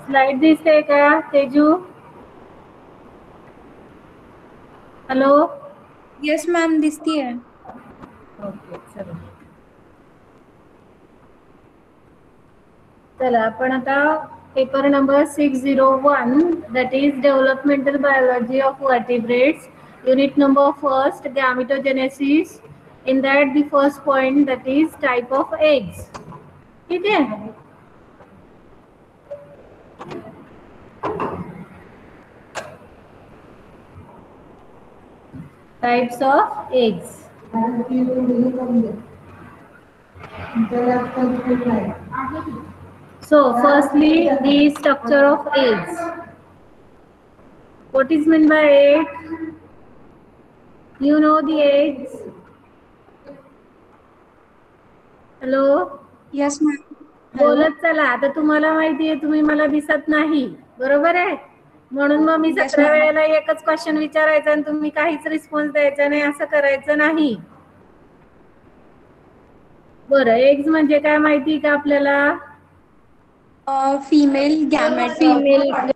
Slide दिसते का Teju? Hello. Yes ma'am, दिसतीये. ओके, चला आपण आता paper number 601 that is developmental biology of vertebrates, unit number 1st gametogenesis. In that the first point that is type of eggs. ठीक है. Types of eggs. So firstly the structure of eggs. What is meant by egg? You know the eggs? Hello. Yes ma'am. बोलत चला. आता तुम्हाला माहिती आहे तुम्ही मला दिसत नाही, बरोबर आहे, म्हणून मग मी Yes, 17 ma'am. वेळेला एकच क्वेश्चन विचारायचा आणि तुम्ही काहीच रिस्पॉन्स द्यायचा नाही, असं करायचं नाही. बरं, एग्ज म्हणजे काय माहिती का आपल्याला? Female gamete. Female. Hello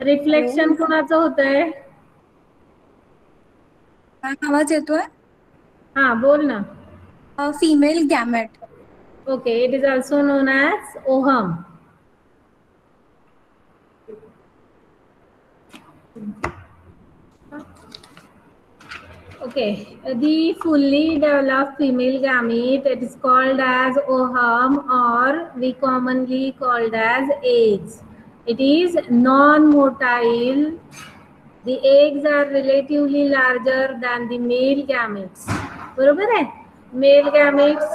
reflection कोणाचं होतंय? मॅम, आवाज येतोय? हा, बोल ना. Female gamete. Okay, it is also non as ohm. Okay, the fully developed female gamete, it is called as ovum, or we commonly called as eggs. It is non-motile. The eggs are relatively larger than the male gametes. बरोबर है? Male gametes,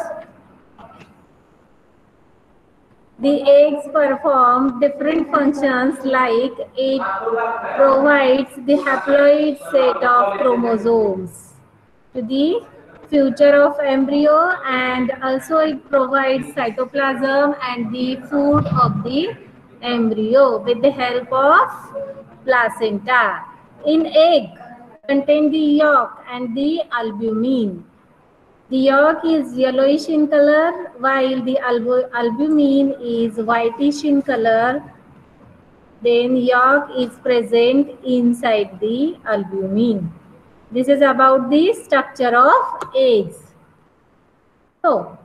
the eggs perform different functions, like it provides the haploid set of chromosomes to the future of embryo, and also it provides cytoplasm and the food of the embryo with the help of placenta. In egg contain the yolk and the albumin. The yolk is yellowish in color, while the albumin is whitish in color. Then yolk is present inside the albumin. This is about the structure of eggs. So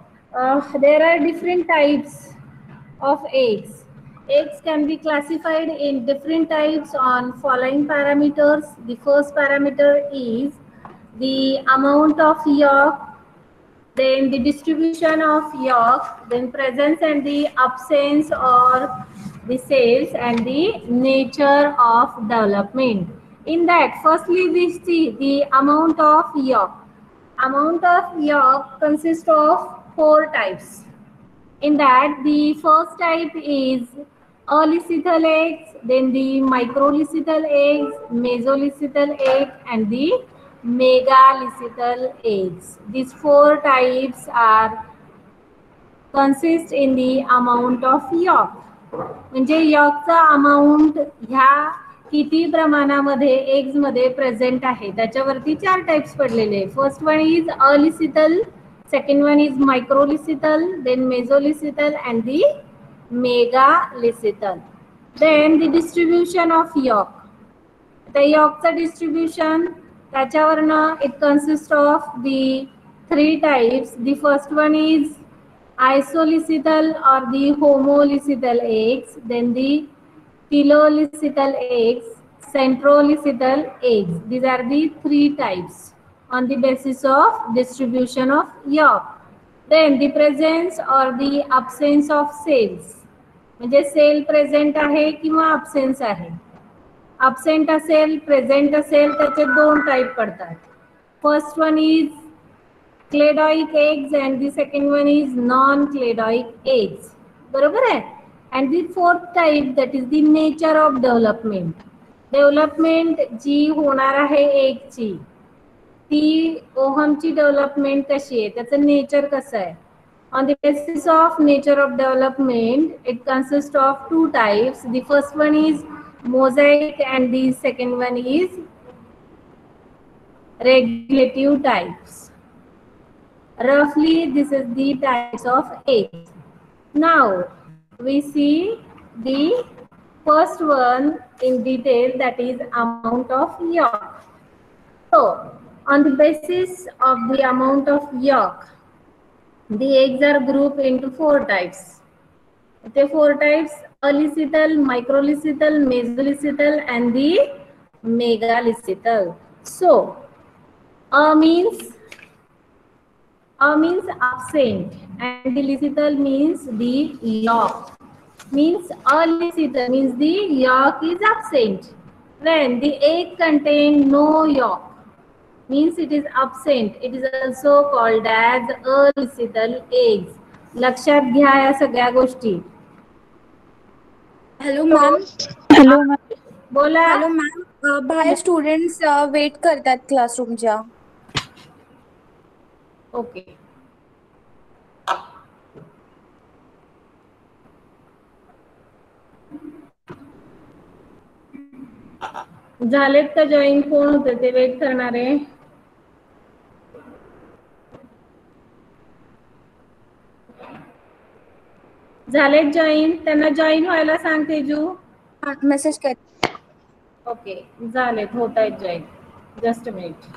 there are different types of eggs. Eggs can be classified in different types on following parameters. The first parameter is the amount of yolk, then the distribution of yolk, then presence and the absence or the cells, and the nature of development. In that, firstly we see the amount of yolk. Amount of yolk consists of 4 types. In that, the first type is alecithal eggs, then the microlecithal eggs, mesolecithal egg, and the megalecithal eggs. These 4 types are consist in the amount of yolk. म्हणजे यॉर्कचा amount ह्या किती प्रमाणामध्ये eggs मध्ये present आहे त्याच्यावरती 4 types पडलेले. First one is alecithal, second one is microlecithal, then mesolecithal, and the megalecithal. Then the distribution of yolk. The yolkचा distribution त्याच्यावरनं it consists of the 3 types. The first one is isolecithal or the homolecithal eggs, then the telolecithal eggs, centrolecithal eggs. These are the 3 types on the basis of distribution of yolk. Then the presence or the absence of cells, म्हणजे sale present आहे किंवा absence आहे. absent असेल, present असेल, त्याचे 2 type पडतात. First one is cladoic eggs and the second one is non-cladoic eggs. बरोबर आहे. And the fourth type, that is the nature of development. Development जी होणार आहे एगची, ती ओहमची डेव्हलपमेंट कशी आहे, त्याचं नेचर कसं आहे. On the basis of nature of development, it consists of 2 types. The first one is mosaic and the second one is regulative types. Roughly, this is the types of eggs. Now, we see the first one in detail, that is amount of yolk. So, on the basis of the amount of yolk, the eggs are grouped into 4 types. The 4 types: alycetal, microlycetal, mesolicetal, and the megalicetal. So, A means absent, and the lycetal means the yolk. Means alycetal means the yolk is absent. When the egg contain no yolk, means it is absent. It is also called as alycetal eggs. लक्षात घ्या या सगळ्या गोष्टी. Hello ma'am. Hello ma'am. बोला. Hello ma'am, बाहेर students weight करतात क्लासरूमच्या. Okay. झालेत का जॉईन? कोण होते ते वेट करणारे? झालेत जॉईन? त्यांना जॉईन व्हायला सांग तेजू. मेसेज कर. ओके, झालेत, होत आहेत जॉईन. Just a minute.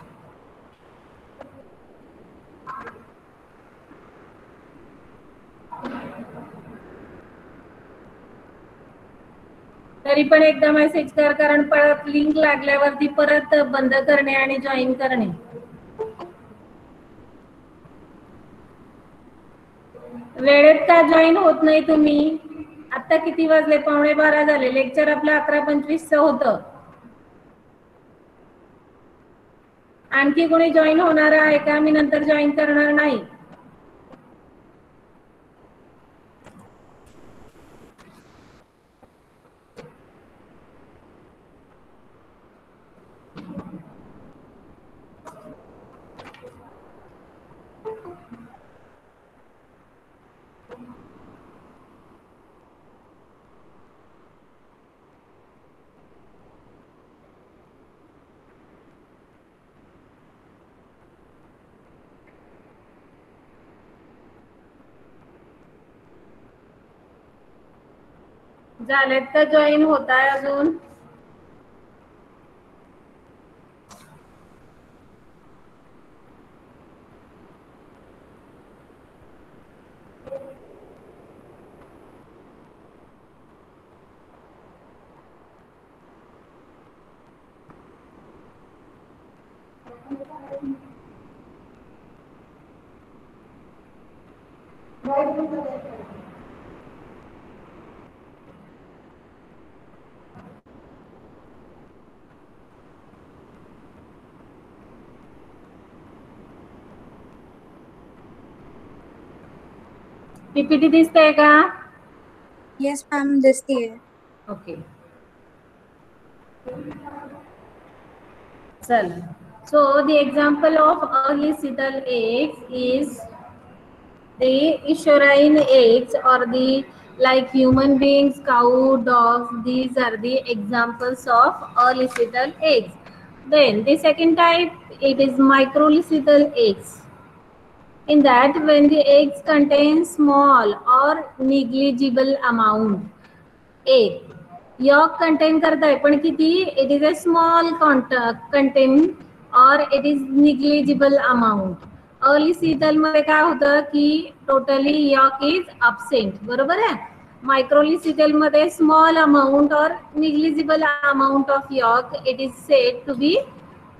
तरी पण एकदा मेसेज कर, कारण परत लिंक लागल्यावरती परत बंद करणे आणि जॉईन करणे. वेळेत का जॉईन होत नाही तुम्ही? आता किती वाजले? 11:15 झाले. लेक्चर आपलं 11:25 होतं. आणखी कोणी जॉईन होणार आहे का? मी नंतर जॉईन करणार नाही. झालेत का जॉईन? होत आहे अजून? पीपीटी दिसतंय का? येस मॅम, दिसतीये. ओके, चल. So the example of alycetal eggs is the Ishorine eggs, or the like human beings, cow, dogs. These are the examples of alycetal eggs. Then the second type, it is microlycetal eggs. In that, when the eggs contain small or negligible amount, egg yolk contain करता है पण किती? It is a small content or it is negligible amount. अलिसिटल मध्ये काय होतं की totally York is absent, बरोबर आहे. मायक्रोलिसिटल मध्ये स्मॉल अमाउंट और negligible amount of yolk, it is said to be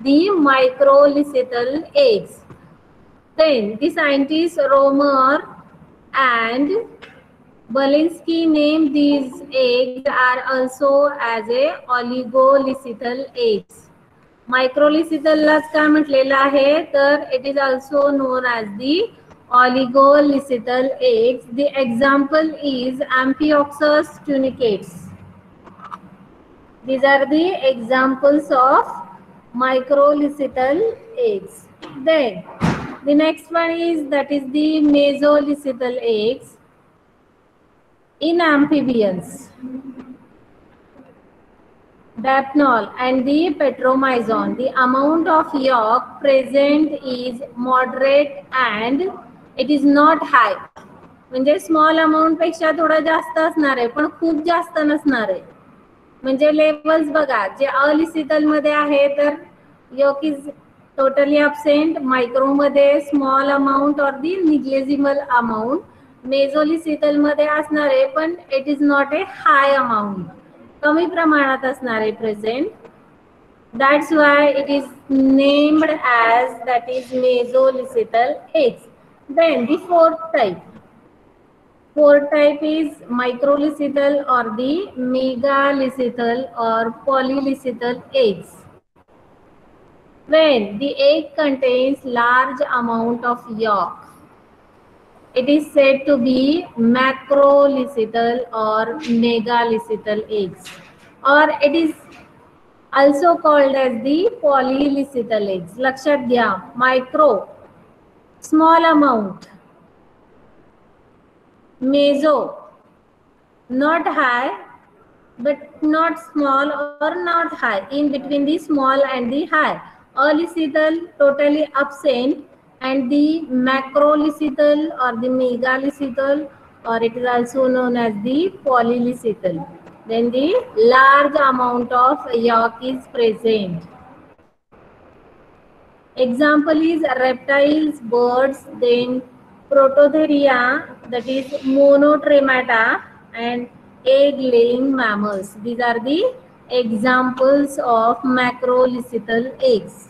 the microlycetal eggs. Then the scientists Romer and Belinsky named these eggs are also as a oligolycetal eggs. Microlycetal लाच काय म्हटलेलं आहे तर it is also known as the oligolycetal eggs. The example is Amphioxus tunicates. These are the examples of microlycetal eggs. Then the next one is, that is the mesolycetal eggs in amphibians. Dapnol and the petromyzon. The amount of yolk present is moderate and it is not high. म्हणजे small amount पेक्षा थोडं जास्त असणार आहे पण खूप जास्त नसणार आहे. म्हणजे लेवल्स बघा, जे अलिसिटल मध्ये आहे तर yolk is totally absent, micro मध्ये स्मॉल अमाऊंट और दी निग्लेजिबल अमाऊंट, मेझोलिसिटल मध्ये असणार आहे पण it is not a high amount, कमी प्रमाणात असणार आहे present. That's why it is named as that is mesolicital eggs. Then the fourth type is microlicital or the megalicital or polylicital eggs. When the egg contains large amount of yolk, it is said to be macrolicital or megalicital eggs, or it is also called as the polylicital eggs. लक्षात घ्या, micro small amount, meso not high but not small or not high, in between the small and the high. Alicital totally absent, and the macrolicital or the megalicital, or it is also known as the polylicital. Then the large amount of yolk is present. Example is reptiles, birds, then Prototheria, that is Monotremata, and egg-laying mammals. These are the examples of macrolicital eggs.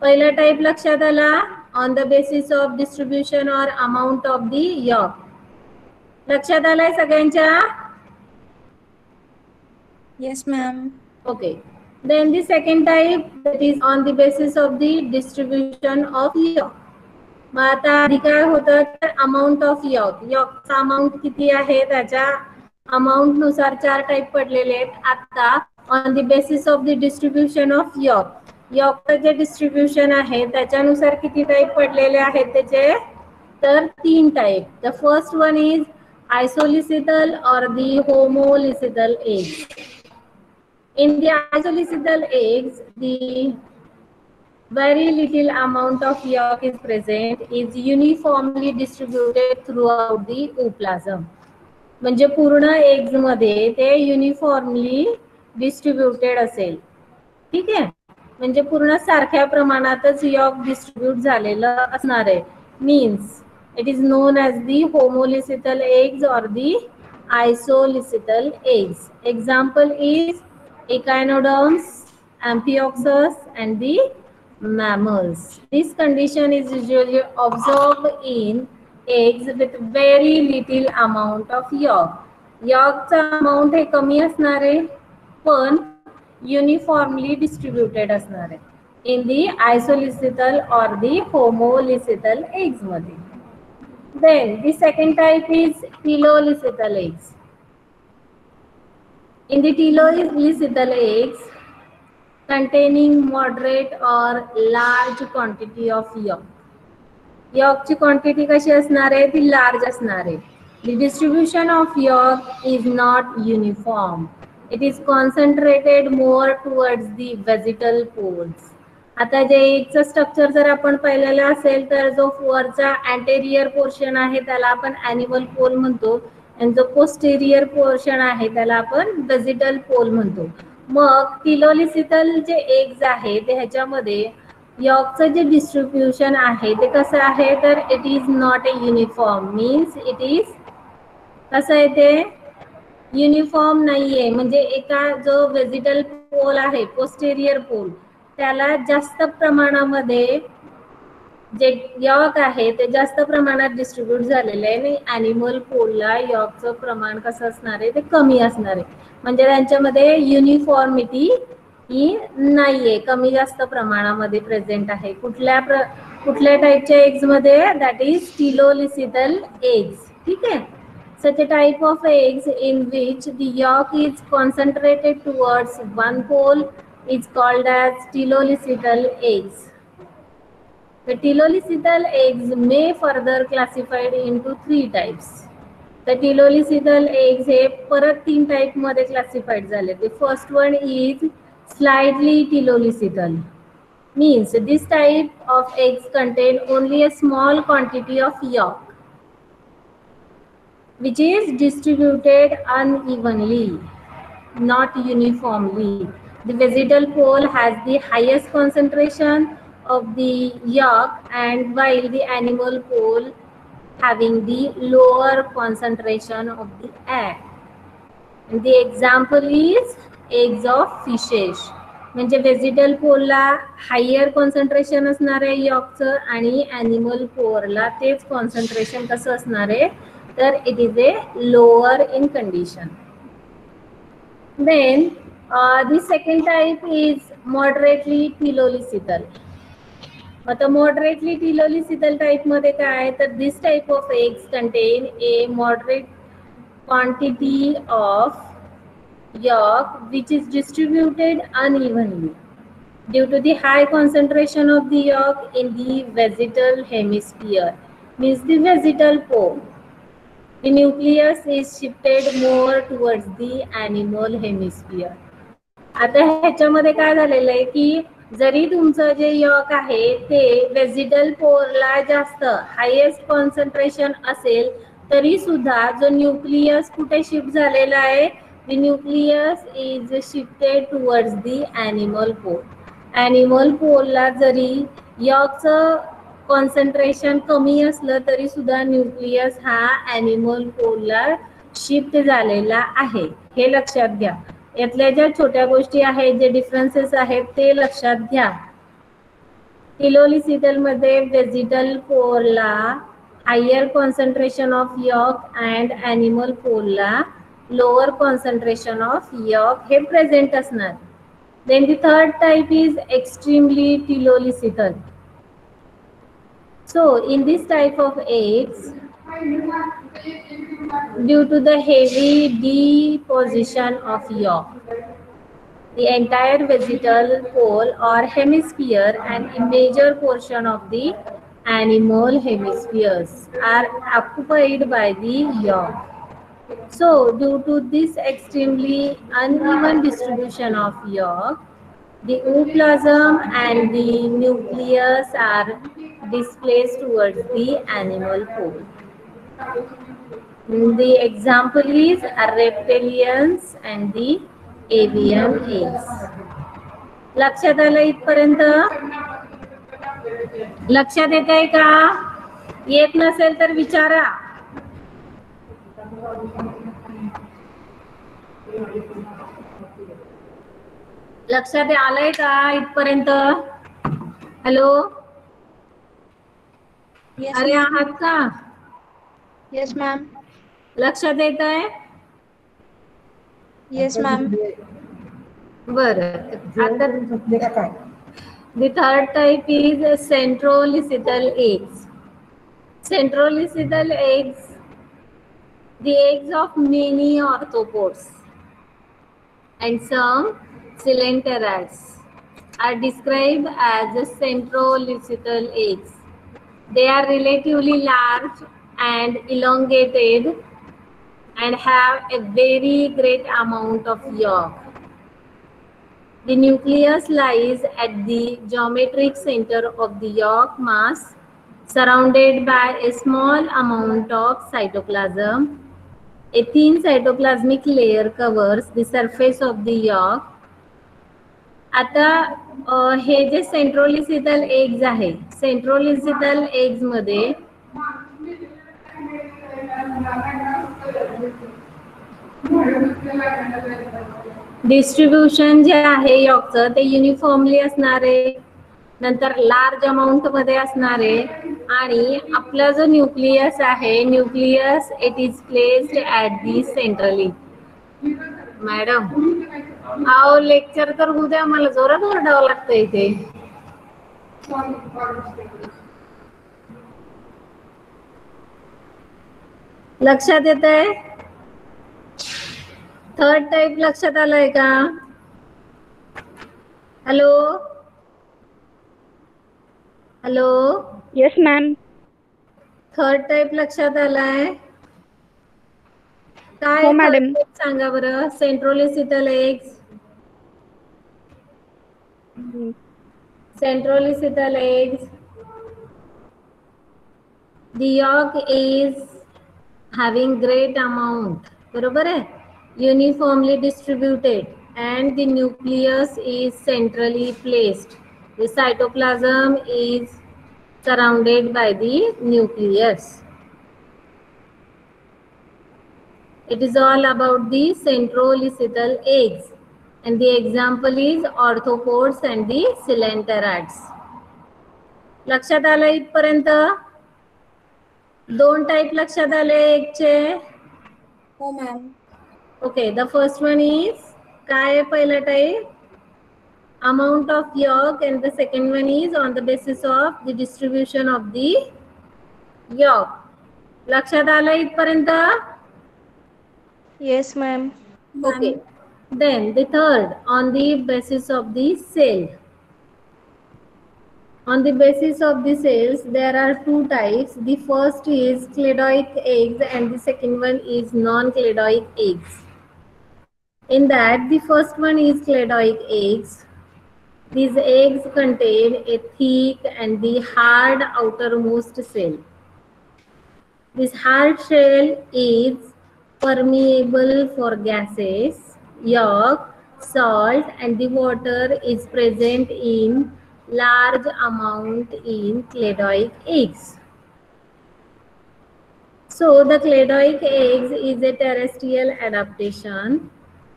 पहिला type लक्षात आला, on the basis of distribution और amount of the York. लक्षात आलाय सगळ्यांच्या? Yes, ma'am. Okay. Then the second type, that is on the basis of the distribution of yolk. मग आता आधी काय होतं तर अमाऊंट ऑफ यॉक, यॉकचा अमाऊंट किती आहे त्याच्या अमाऊंट नुसार 4 टाइप पडलेले आहेत. आता on the basis of the distribution of yolk, यॉकचं जे डिस्ट्रीब्युशन आहे त्याच्यानुसार किती टाइप पडलेले आहेत त्याचे, तर 3 type. The first one is isolecithal और the homolecithal eggs. In the isolicital eggs, the very little amount of yolk is present, is uniformly distributed throughout the ooplasm. म्हणजे पूर्ण एग्ज मध्ये ते युनिफॉर्मली डिस्ट्रीब्युटेड असेल. ठीक आहे, म्हणजे पूर्ण सारख्या प्रमाणातच यॉक डिस्ट्रीब्यूट झालेलं असणार आहे. Means it is known as the homolecithal eggs और the isolecithal eggs. Example is echinoderms, amphioxus, and the mammals. This condition is usually observed in eggs with very little amount of yolk. Yolkचा amount हे कमी असणार आहे पण uniformly distributed असणार आहे in the isolicital or the homolicital eggs मध्ये. Then the second type is telolicital eggs. In the telolicital eggs containing moderate or large quantity of yolk. यॉकची quantity कशी असणार आहे, ती लार्ज असणार आहे. The distribution of yolk is not uniform. It is concentrated more towards the vegetal poles. आता जे एगचं structure जर आपण पाहिलेलं असेल तर जो वरचा अँटेरियर पोर्शन आहे त्याला आपण ॲनिमल पोल म्हणतो, आणि जो पोस्टेरियर पोर्शन आहे त्याला आपण वेजिटल पोल म्हणतो. मग टिलोलिसिटल जे एग्ज आहे ते ह्याच्यामध्ये यॉकचं जे डिस्ट्रीब्युशन आहे ते कसं आहे तर it is not A uniform. Means it is कसं आहे ते युनिफॉर्म नाहीये. म्हणजे एका जो वेजिटल पोल आहे पोस्टेरियर पोल त्याला जास्त प्रमाणामध्ये जे यॉक आहे ते जास्त प्रमाणात डिस्ट्रीब्यूट झालेले आहे, आणि ॲनिमल पोलला यॉकचं प्रमाण कसं असणार आहे ते कमी असणार आहे. म्हणजे त्यांच्यामध्ये युनिफॉर्मिटी ही नाहीये, कमी जास्त प्रमाणामध्ये प्रेझेंट आहे. कुठल्या टाईपच्या एग्ज मध्ये, दॅट इज टिलोलिसिटल एग्ज. ठीक आहे. Such a type of eggs in which the yolk is concentrated towards one pole is called as telolicital eggs. The telolicital eggs may further classified into 3 types. तर टिलोलिसिदल eggs हे परत 3 type मध्ये classified झाले. The first one is slightly telolecithal. Means this type of eggs contain only a small quantity of yolk, which is distributed unevenly, not uniformly. The vegetal pole has the highest concentration of the yolk, and while the animal pole having the lower concentration of the egg. And the example is eggs of fishes. म्हणजे vegetal पोलला higher concentration असणार आहे यॉकचं आणि animal पोअरला तेच concentration कसं असणार आहे तर it is a lower in condition. Then the second type is moderately telolecithal. आता मॉडरेटली टिलोलिसिदल टाइप मध्ये काय तर this type of eggs contain a moderate quantity of yolk which is distributed unevenly due to the high concentration of the yolk in the vegetal hemisphere. Means the vegetal pole, the nucleus is shifted more towards the animal hemisphere. आता ह्याच्यामध्ये काय झालेलं आहे की जरी तुमचं जे York आहे ते व्हेजिटल पोरला जास्त हायेस्ट कॉन्सन्ट्रेशन असेल तरी सुद्धा जो न्यूक्लियस कुठे शिफ्ट झालेला आहे the nucleus is shifted towards the animal pole. Animal पोलला जरी यॉकचं कॉन्सन्ट्रेशन कमी असलं तरी सुद्धा न्यूक्लियस हा ॲनिमल पोलला शिफ्ट झालेला आहे हे लक्षात घ्या. यातल्या ज्या छोट्या गोष्टी आहेत जे डिफरन्सेस आहेत ते लक्षात घ्या. टिलोलिसिदल मध्ये व्हेजिटल पोलला higher concentration of yolk and animal पोलला लोअर कॉन्सन्ट्रेशन ऑफ यॉक हे प्रेझेंट असणार. Then the third type is extremely telolecithal. So in this type of eggs, due to the heavy deposition of yolk, the entire vegetal pole or hemisphere and a major portion of the animal hemispheres are occupied by the yolk. So due to this extremely uneven distribution of yolk, the ooplasm and the nucleus are displaced towards the animal pole. The example is reptilians and the avian eggs. लक्षात आलं इथपर्यंत? लक्षात येत आहे का? येत नसेल तर विचारा. लक्षात आलंय का इथपर्यंत? हॅलो, अरे आहात का? Yes ma'am. लक्षात येत आहे? Yes ma'am. बरं. आता the third type is centrolicidal eggs. Centrolicidal eggs, the eggs of many arthropods and some coelenterids are described as centrolicidal eggs. They are relatively large and elongated and have a very great amount of yolk. The nucleus lies at the geometric center of the yolk mass, surrounded by a small amount of cytoplasm. A thin cytoplasmic layer covers the surface of the yolk. आता हे जे सेंट्रोलिसिदल eggs आहे, सेंट्रोलिसिदल eggs मध्ये distribution जे आहे यॉकचं ते uniformly असणार आहे, नंतर लार्ज अमाऊंट मध्ये असणार आहे आणि आपला जो न्यूक्लियस आहे nucleus it is placed at the centrally. Madam आओ लेक्चर तर उद्या मला जोरात ओरडावं लागतं इथे. लक्षात येत आहे? थर्ड टाइप लक्षात आलंय का? Hello hello. Yes ma'am. Third type लक्षात आलाय? काय हो मॅडम. सांगा बरं. सेंट्रोलिसिटल eggs. Centrolicital eggs. The yolk is having great amount, बरोबर आहे, uniformly distributed, and the nucleus is centrally placed. The cytoplasm is surrounded by the nucleus. It is all about the centrolicital eggs, and the example is orthopods and the coelenterats. लक्षात आलं इथपर्यंत? दोन type लक्षात आले एकचे. हो ma'am. Okay, the first one is काय पहिला type, amount of yolk, and the second one is on the basis of the distribution of the yolk. लक्षात आलं इथपर्यंत? Yes, ma'am. Okay, then the third, on the basis of the cell. On the basis of the cells, there are two types. The first is cladoic eggs and the second one is non-cladoic eggs. In that, the first one is cladoic eggs. These eggs contain a thick and the hard outermost shell. This hard shell is permeable for gases, yolk, salt, and the water is present in large amount in cladoic eggs. So the cladoic eggs is a terrestrial adaptation.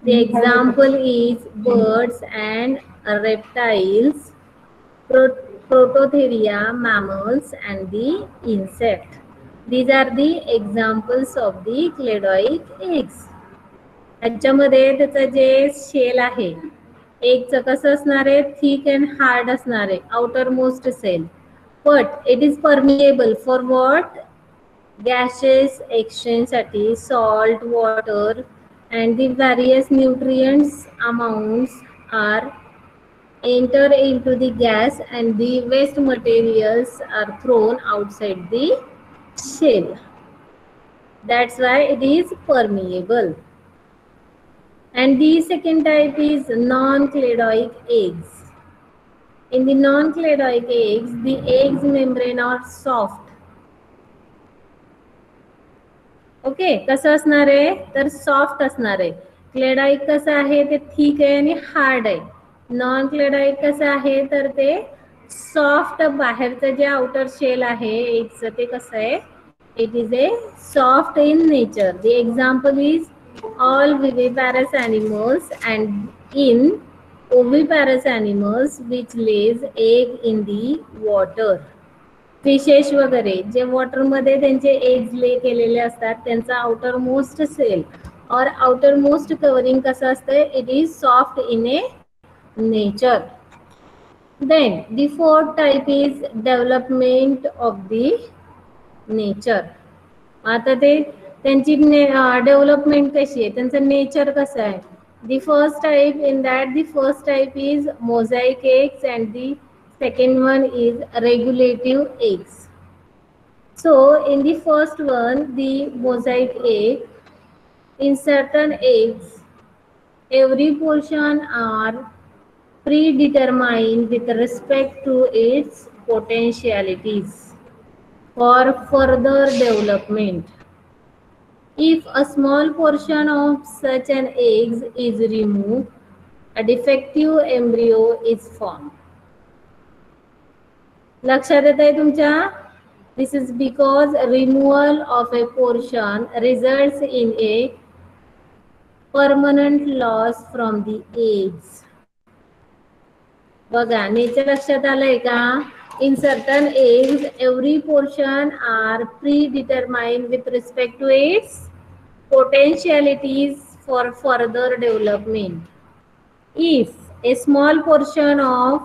The example is birds and reptiles, Prototheria, mammals, and the insect. These are the examples of the cladoic eggs. ह्याच्यामध्ये त्याचं जे shell आहे एगचं कसं असणार आहे, thick and hard असणार आहे, outer most shell, but it is permeable for what, gases exchange साठी, salt, water, and the various nutrients amounts are enter into the gas and the waste materials are thrown outside the shell. That's why it is permeable. And the second type is non-cladoic eggs. In the non-cladoic eggs, the eggs membrane are soft. Okay, कसं असणार आहे तर soft असणार आहे. क्लेडाईक कसं आहे ते thick आहे आणि हार्ड आहे. नॉन क्लेडाईक कसं आहे तर ते सॉफ्ट, बाहेरचं जे आउटर शेल आहे एगचं ते कसं आहे, it is a soft in nature. The example is all viviparous animals and in oviparous animals which lays egg in the water. Fishes वगैरे जे वॉटरमध्ये त्यांचे एग्स ले केलेले असतात त्यांचा आउटर मोस्ट सेल और आउटर मोस्ट कवरिंग कसं असतं, it is soft in a nature. Then the fourth type is development of the nature. आता ते त्यांची डेव्हलपमेंट कशी आहे, त्यांचं नेचर कसं आहे. The first type, in that the first type is mosaic eggs and the second one is regulative eggs. So in the first one, the mosaic egg, in certain eggs every portion are predetermined with respect to its potentialities for further development. If a small portion of such an egg is removed, a defective embryo is formed. लक्षात येत आहे तुमच्या? This is because removal of a portion results in a permanent loss from the eggs. बघा nature लक्षात आलंय का? In certain eggs every portion are predetermined with respect to its potentialities for further development. If a small portion of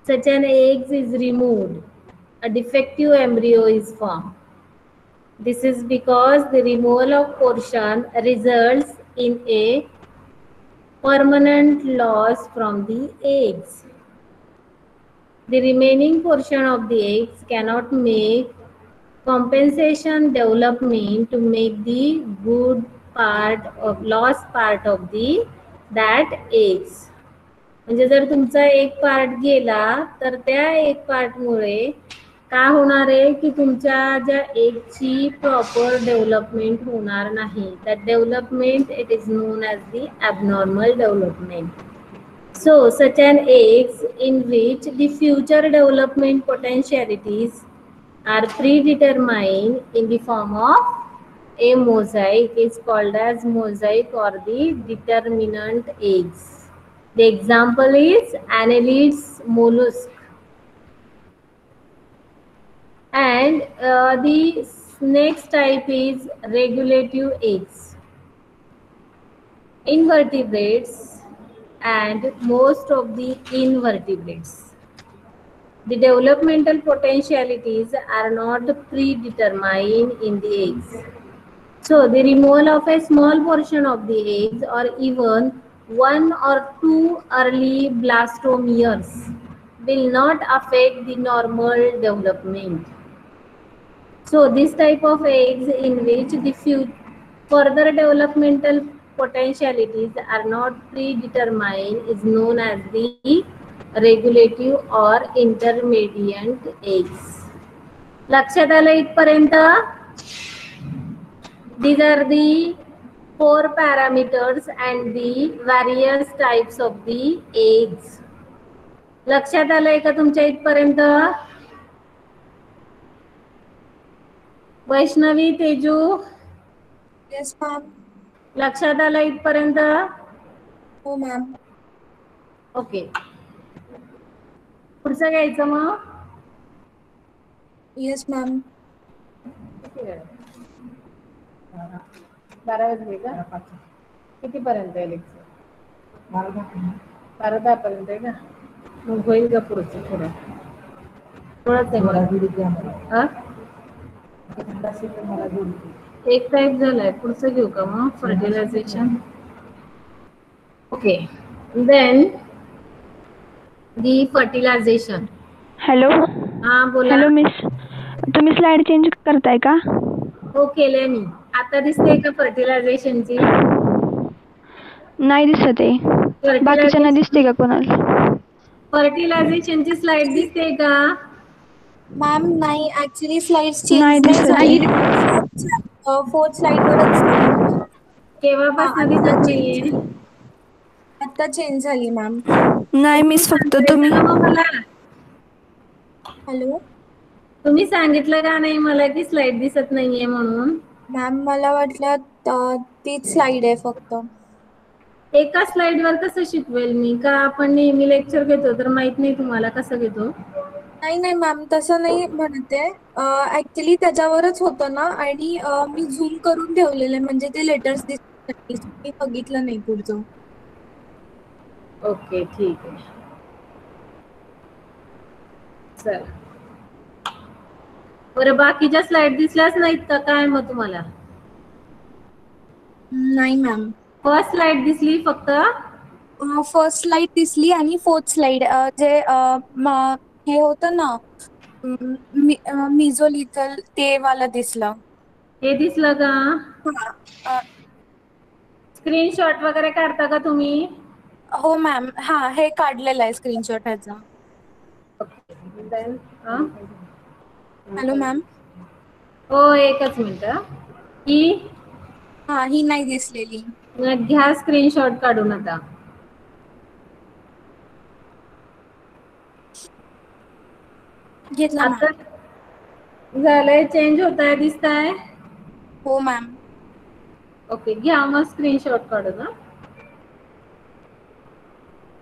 such an egg is removed, a defective embryo is formed. This is because the removal of portion results in a permanent loss from the eggs. The remaining portion of the eggs cannot make compensation development to make the good lost part of that eggs. म्हणजे जर तुमचा एक part गेला तर त्या एक पार्टमुळे काय होणार आहे की तुमच्या ज्या एगची प्रॉपर डेव्हलपमेंट होणार नाही. That development it is known as the abnormal development. So such an eggs in which the future development potentialities are predetermined in the form of a mosaic is called as mosaic or the determinant eggs. The example is annelids mollusk. And the next type is regulative eggs. Invertebrates and most of the invertebrates. The developmental potentialities are not predetermined in the eggs. So the removal of a small portion of the eggs or even 1 or 2 early blastomeres will not affect the normal development. So this type of eggs in which the further developmental potentialities are not predetermined is known as the regulative or intermediate eggs. लक्षात आलं इथपर्यंत? These are the 4 parameters and the various types of the eggs. लक्षात आलंय का तुमच्या इथपर्यंत? Vaishnavi, Teju, yes ma'am. लक्षात आलं इथपर्यंत? हो मॅम. ओके, पुढचं घ्यायचं मग. Yes ma'am. 12 वाजले का? कितीपर्यंत आहे लेक्चर? 12:10 पर्यंत आहे का? मग होईल का पुढचं? थोडंच आहे मला. एक टाईप झालाय, पुढचं घेऊ का मग? फर्टिलायझेशन. ओके, देन दी फर्टिलायझेशन. हॅलो. हा बोला. हॅलो मिस, तुम्ही स्लाइड चेंज करताय का? हो केलंय मी. आता दिसते का फर्टिलायझेशनची? नाही दिसत आहे. बाकीच्यांना दिसते का कोणाला? फर्टिलायझेशनची स्लाइड दिसते का? मॅम नाही, ऍक्च्युली स्लाइड्स चेंज नाही नाही दिसत. झाली. 4th स्लाइडवरच. केव्हापासून दिसत नाहीये? आता चेंज झाली मॅम. नाही मिस, फक्त तुम्ही. मला हॅलो तुम्ही सांगितलं का नाही मला की स्लाइड दिसत नाहीये म्हणून? मॅम, मला वाटलं तीच स्लाइड आहे फक्त. एका स्लाइड वर कसं शिकवेल मी? का आपण नेहमी लेक्चर घेतो तर माहित नाही तुम्हाला कसं घेतो? नाही मॅम, तसं नाही म्हणते. ऍक्च्युली त्याच्यावरच होतं ना, आणि मी झूम करून ठेवलेले, म्हणजे ते लेटर्स दिसत मी बघितलं नाही पुढचं. ओके, ठीक आहे. चल, बरं बाकीच्या स्लाइड दिसल्याच नाहीत का काय मग तुम्हाला? नाही मॅम, फर्स्ट स्लाइड दिसली फक्त. फर्स्ट स्लाइड दिसली आणि 4th स्लाइड जे हे होतं ना, मिझोलिथल, ते वाला दिसलं. हे दिसलं का? हा. स्क्रीनशॉट वगैरे काढता का तुम्ही? हो मॅम, हा, हे काढलेलं आहे स्क्रीनशॉट ह्याचा. Hello ma'am. हो, एकच मिनिट. ही नाही दिसलेली. घ्या स्क्रीनशॉट काढून. आता घेतला मॅम. झालंय, चेंज होत आहे, दिसत आहे? हो मॅम. ओके, घ्या मग स्क्रीनशॉट काढून.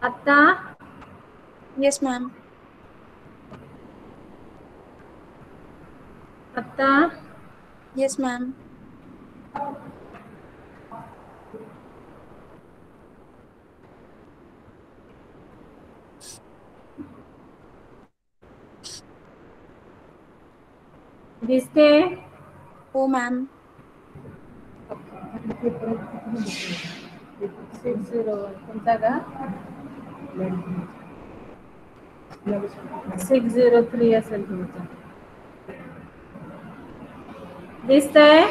आता येस मॅम. आता येस मॅम. दिसते? हो मॅम. 601 तुमचा का? 603 असेल तुमचा. दिसतंय?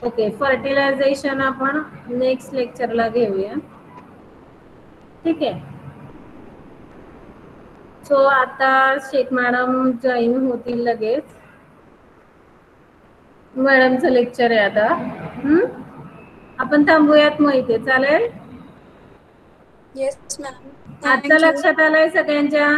ओके, फर्टिलायझेशन आपण नेक्स्ट लेक्चरला घेऊया. ठीक आहे. सो आता शेख मॅडम जॉईन होतील लगेच. मॅडमचं लेक्चर आहे आता. आपण थांबूयात मग इथे, चालेल? Yes ma'am. आजचं लक्षात आलंय सगळ्यांच्या?